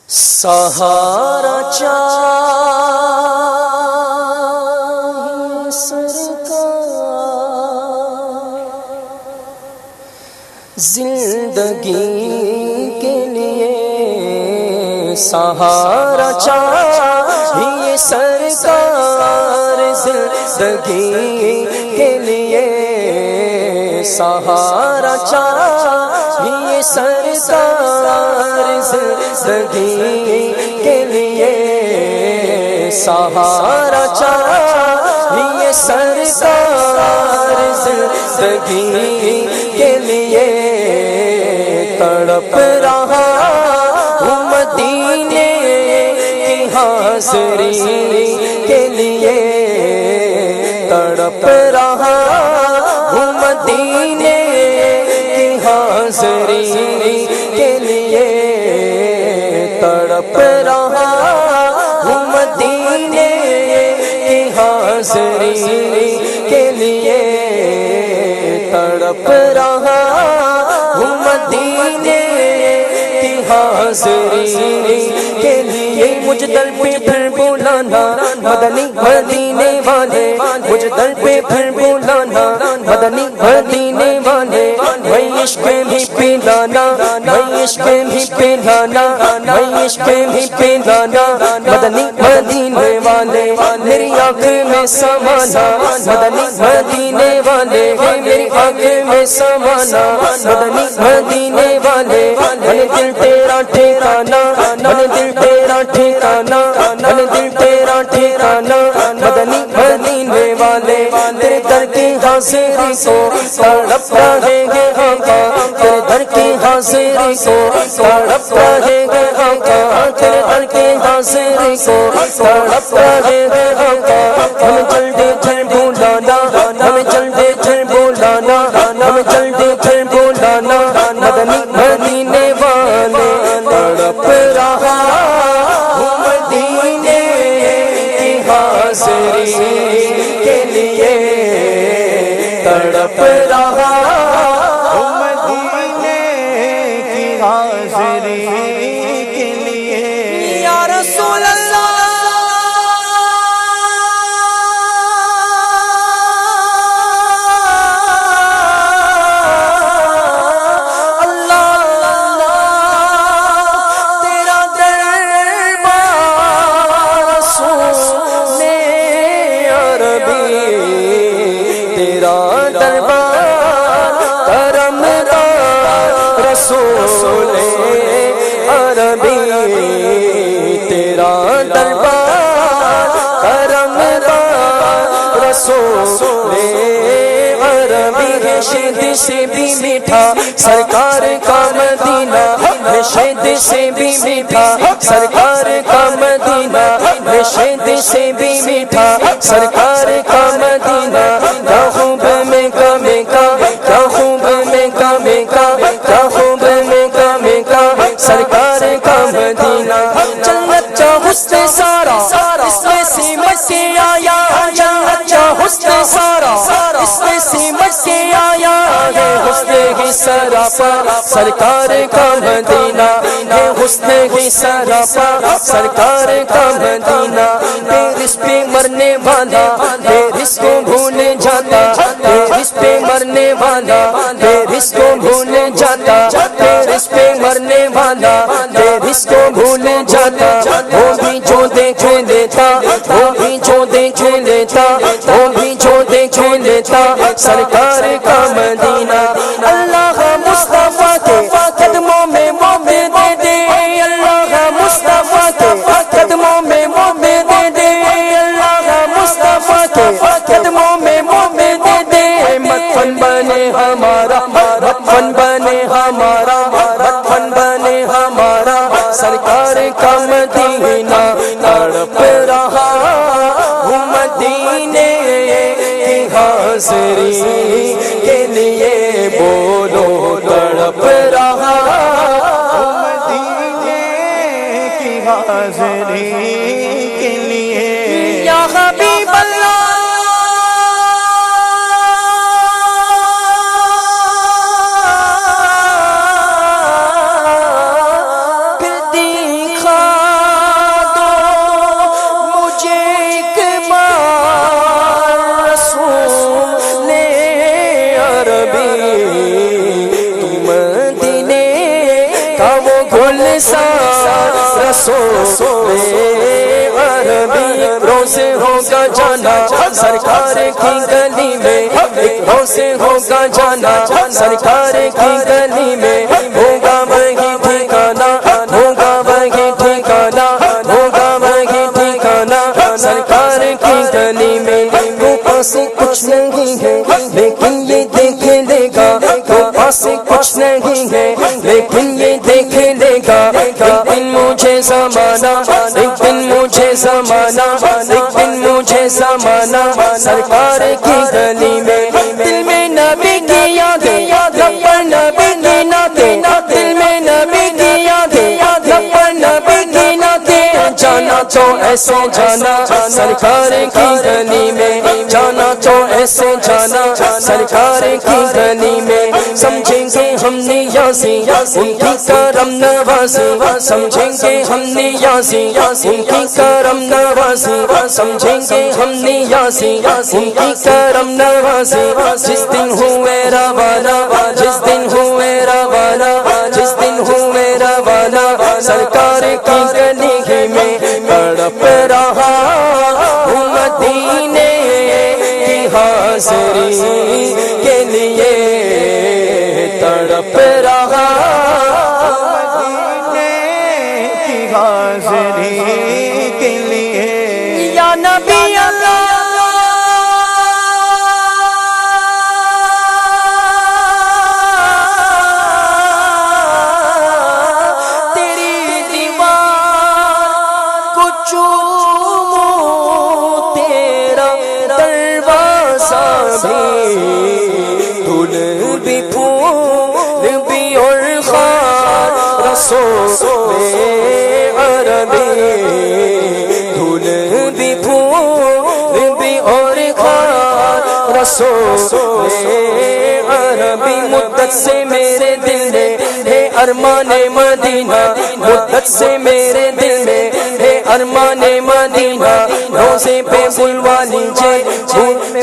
سہارا چاہیے سرکار زندگی کے لیے، سہارا چاہیے سرکار زندگی کے لیے، سہارا چاہیے سرکار زندگی کے لیے، سہارا چاہیے سرکار زندگی کے لیے، تڑپ رہا ہوں مدینے کی حاضری کے لیے، تڑپ رہا ہوں مدینے کی حاضری کے لیے، تڑپ رہا ہوں مدینے کی حاضری کے لیے، تڑپ رہا ہوں مدینے کی حاضری کے لیے، مجھ در پہ پھر بلانا مدنی مدینے والے، مجھ در پہ پھر بلانا مدنی مدینے والے، میں عشق بھی پلانا، میں عشق بھی پلانا، میں عشق بھی پلانا مدنی مدینے والے، میری آنکھ میں سمانا مدنی مدینے والے، میری آنکھ میں سمانا مدنی مدینے والے، من دل تیرا ٹھکانا، من دل تیرا ٹھکانا، من دل تیرا ٹھکانا مدنی مدینے والے، تیرے در کی حاضری کو تڑپ رہے گے آقا، تیرے در کی حاضری کو تڑپ رہے گے آقا، تیرے در کی حاضری کو تڑپ رہے گے آقا، ہم جلدی پھر بلانا، ہم جلدی پھر بلانا، ہم جلدی پھر بلانا مدنی مدینے والے، تڑپ رہا ہوں مدینے کی حاضری کے لیے، تڑپ رہا ہوں مدینے کی حاضری کے لیے، یا رسول اللہ رسول عربی، تیرا دربار کرم دار رسول عربی، شہد سے بھی میٹھا سرکار کا مدینہ، شہد سے بھی میٹھا سرکار کا مدینہ، شہد سے بھی میٹھا سرکار کا مدینہ، کیا خوب میں کمی کا، کیا خوب میں کمی کا، کیا خوب میں کمی کا سرکار کا مدینہ، جنت کا حسن سارا اس میں سمٹ کے آیا، جنت کا حسن سارا اس میں سمٹ کے آیا ہے، حسن ہی سراپا سرکار کا مدینہ، ہے حسن ہی سراپا سرکار کا مدینہ، اس پہ مرنے والا اس کو بھول جاتا، اس پہ مرنے والا اس کو بھول جاتا، اس پہ مرنے والا اس کو بھول جاتا، وہ بھی جو دیکھ لیتا، وہ بھی جو دیکھ لیتا، وہ بھی جو دیکھ لیتا سرکار کا مدینہ، اللہ مصطفیٰ کے قدموں میں مومن دے دے، اللہ مصطفیٰ کے قدموں میں مومن دے دے، اللہ مصطفیٰ کے قدموں میں مومن دے دے، مدفن بنے ہمارا، مدفن بنے ہمارا، مدفن بنے ہمارا سرکار کا مدینہ، تڑپ رہا ہوں مدینے کی حاضری کے لیے، بولو تڑپ رہا ہوں مدینے کی حاضری کے لیے، یا حبیب اللہ پھر دیکھا ساتھ رسول عربی روز ہوگا جانا سرکار کی گلی میں، ایک روز ہوگا جانا سرکار کی گلی میں، ہوگا وہی ٹھکانا، ہوگا وہی ٹھکانا، ہوگا وہی ٹھکانا سرکار کی گلی میں۔ وہ پاس کچھ نہیں ہے لیکن یہ دیکھ لے گا، وہ پاس کچھ نہیں ہے لیکن یہ دیکھ لے گا، ایک دن مجھے زمانہ، ایک دن مجھے زمانہ، ایک دن مجھے زمانہ سرکار کی گلی میں۔ دل میں نبی کی یادیں، لب پر نبی کی نعتیں، دل میں نبی کی یادیں، لب پر نبی کی نعتیں، جانا تو ایسے جانا سرکار کی گلی میں، جانا تو ایسے جانا سرکار کی گلی میں۔ سمجھیں گے ہم نیازی ان کی کرم نوازی، سمجھیں گے ہم نیازی ان کی کرم نوازی، سمجھیں گے ہم نیازی ان کی کرم نوازی۔ جس دن ہوئے روانہ، جس دن ہوئے روانہ، جس دن ہوئے روانہ سرکار کی گلی میں، تڑپ رہا ہوں مدینے کی حاضری کے لیے، تڑپ رہا مدینے کی حاضری کے لیے۔ یا نبی اللہ تیری دیوار کو چوموں، تیرا دروازہ بھی دھول بھی پھول بھی اور خار رسول عربی، دھول بھی پھول بھی اور خار رسول عربی۔ مدت سے میرے دل میں ہے ارمان مدینہ، مدت سے میرے دل میں ہے ارمان مدینہ، روزے پہ بلوا لیجئے،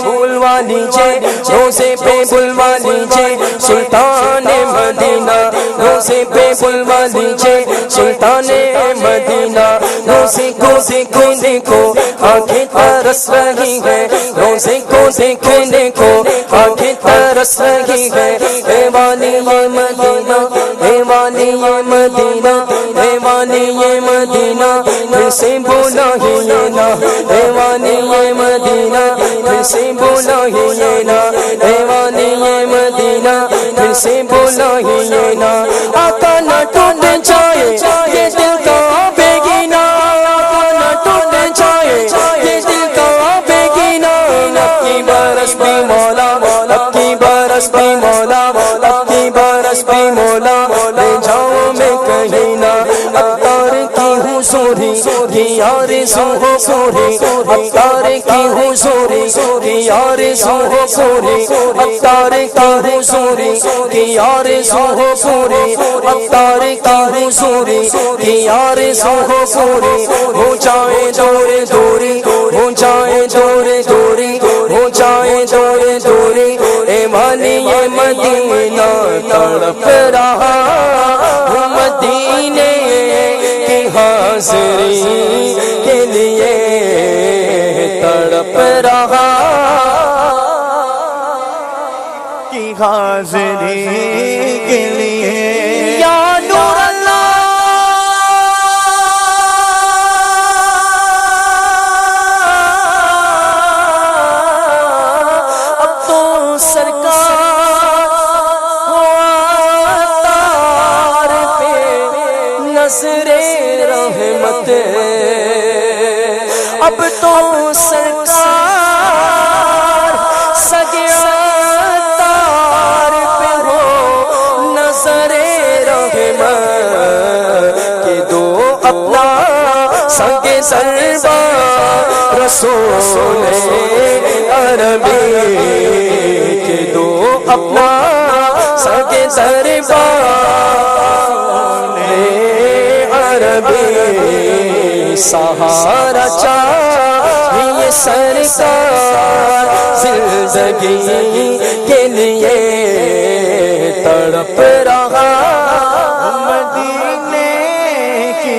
بلوا لیجئے، روزے پہ بلوا لیجئے سلطان مدینہ، روزے پہ بلوا لیجئے سلطان مدینہ۔ روزے کو دیکھنے کو آنکھیں ترس رہی ہے، روزے کو دیکھنے کو آنکھیں ترس رہی ہے، اے والی یہ مدینہ، اے والی یہ مدینہ، اے والی یہ مدینہ پھر سے بولا ہی یہ نا، اے والی یہ مدینہ پھر سے بولا ہی یہ نا، اے والی یہ مدینہ پھر سے بولا ہی یہ نا۔ آقا نہ ٹوٹ جائے یہ دل کا بیگینہ، آقا نہ ٹوٹ جائے یہ دل کا بیگینہ، اب کی برس بھی مولا، اب کی برس بھی مولا، اب کی برس بھی مولا، لے جاؤ میں کہیں نہ، اختار کی حضوری کی آرزو ہو پوری، اختار کی حضوری کی آرزو ہو پوری، اختار کی حضوری کی آرزو ہو پوری، اختار کی حضوری کی آرزو ہو پوری۔ ہو جائے دور دوری، ہو جائے دور دوری، ہو جائے دور دوری، اے والی یہ مدینہ تڑپ رہا ہوں مدینے کی حاضری کے لیے، تڑپ رہا کی حاضری کے لیے۔ یا نور اللہ اب تو سرکار تار پہ نظر رحمت، اب تو سرکار سگیا تار پہ ہو نظر رحمت، کہ دو اپنا سنگ سربار رسول عربی، کہ دو اپنا سنگ سربار عربی، سہارا چاہیے سرکار زندگی کے لیے، تڑپ رہا مدینے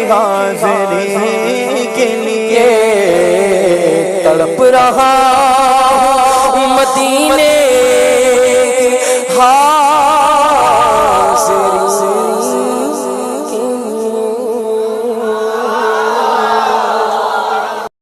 حاضری کے لیے تڑپ رہا مدینے